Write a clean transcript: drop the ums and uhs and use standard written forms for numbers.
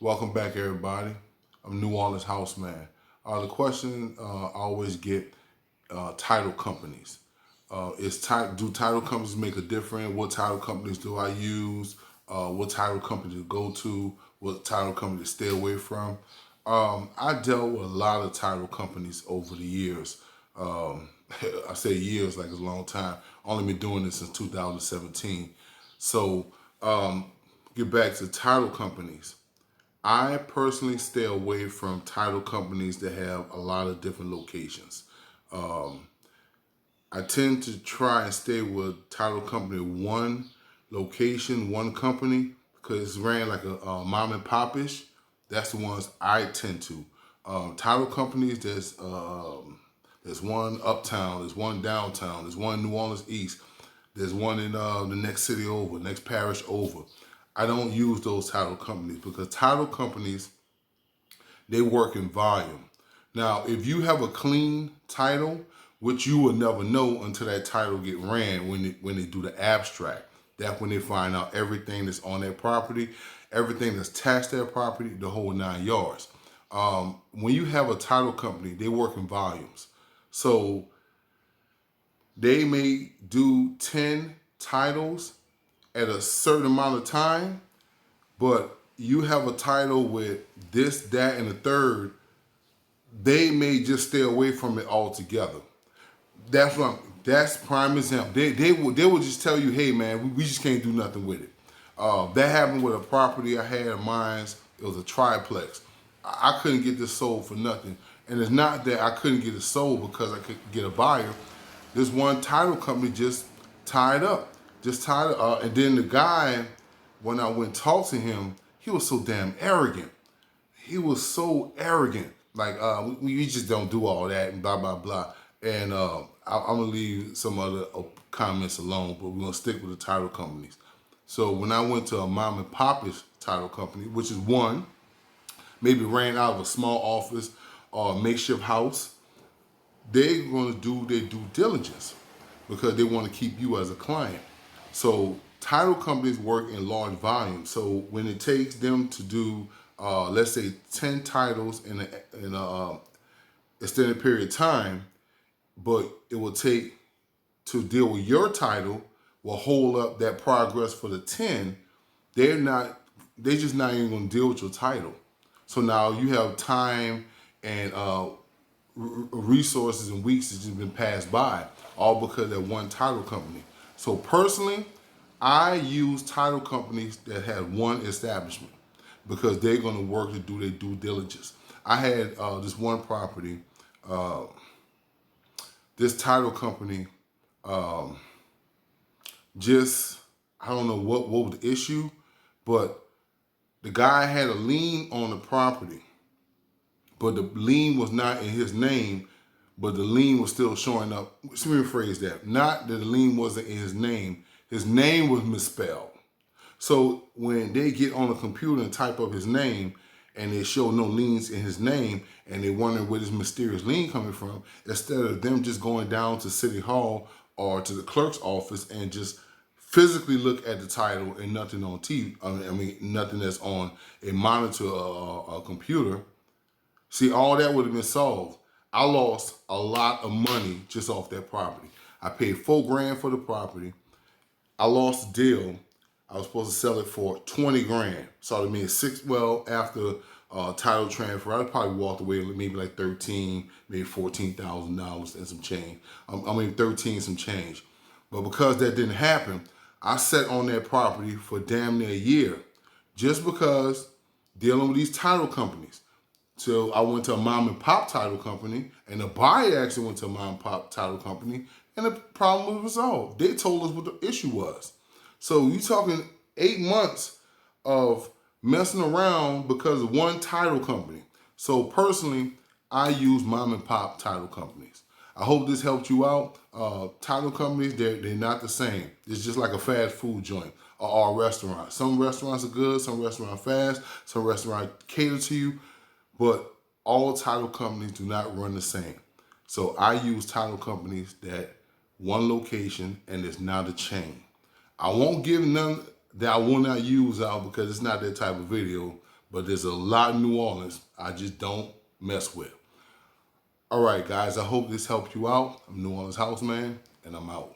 Welcome back, everybody. I'm New Orleans Houseman. The question I always get: title companies. Do title companies make a difference? What title companies do I use? What title company to go to? What title company to stay away from? I dealt with a lot of title companies over the years. Um, I say years like it's a long time. Only been doing this since 2017. So get back to title companies. I personally stay away from title companies that have a lot of different locations. Um, I tend to try and stay with title company one location, one company, because it's ran like a mom and pop-ish. That's the ones I tend to. Title companies, there's one uptown, there's one downtown, there's one New Orleans East, there's one in the next city over, next parish over. I don't use those title companies because title companies, they work in volume. Now, if you have a clean title, which you will never know until that title get ran when they do the abstract. That's when they find out everything that's on that property, everything that's taxed that property, the whole 9 yards. When you have a title company, they work in volumes. So they may do 10 titles at a certain amount of time, but you have a title with this, that, and the third, they may just stay away from it altogether. That's prime example. They will just tell you, hey man, we just can't do nothing with it. That happened with a property I had of mine. It was a triplex. I couldn't get this sold for nothing. And it's not that I couldn't get it sold because I could get a buyer. This one title company just tied up. Just tied up. And then the guy, when I went and talked to him, he was so damn arrogant. He was so arrogant. Like, we just don't do all that and blah, blah, blah. And I'm going to leave some other comments alone, but we're going to stick with the title companies. So when I went to a mom and popish title company, which is one, maybe ran out of a small office or a makeshift house, they're going to do their due diligence because they want to keep you as a client. So title companies work in large volume. So when it takes them to do, let's say, 10 titles in a extended period of time, but it will take to deal with your title will hold up that progress for the 10. They're just not even going to deal with your title. So now you have time and resources and weeks that just been passed by, all because of that one title company. So personally, I use title companies that have one establishment because they're going to work to do their due diligence. I had this one property. This title company just, I don't know what was the issue, but the guy had a lien on the property, but the lien was not in his name, but the lien was still showing up. Let me rephrase that. Not that the lien wasn't in his name was misspelled. So when they get on a computer and type up his name and they show no liens in his name and they wonder where this mysterious lien coming from, instead of them just going down to City Hall or to the clerk's office and just physically look at the title and nothing on TV, nothing that's on a monitor or a computer, see, all that would have been solved. I lost a lot of money just off that property. I paid $4 grand for the property. I lost the deal. I was supposed to sell it for 20 grand. So I mean, after title transfer, I probably walked away with maybe like 13, maybe $14,000 and some change. 13 some change. But because that didn't happen, I sat on that property for damn near a year, just because dealing with these title companies. So I went to a mom and pop title company, and the buyer actually went to a mom and pop title company, and the problem was resolved. They told us what the issue was. So you talking 8 months of messing around because of one title company. So personally, I use mom and pop title companies. I hope this helped you out. Title companies, they're not the same. It's just like a fast food joint or a restaurant. Some restaurants are good, some restaurants fast, some restaurants cater to you, but all title companies do not run the same. So I use title companies that one location and it's not a chain. I won't give none that I will not use out because it's not that type of video, but there's a lot in New Orleans I just don't mess with. All right, guys, I hope this helped you out. I'm New Orleans House Man, and I'm out.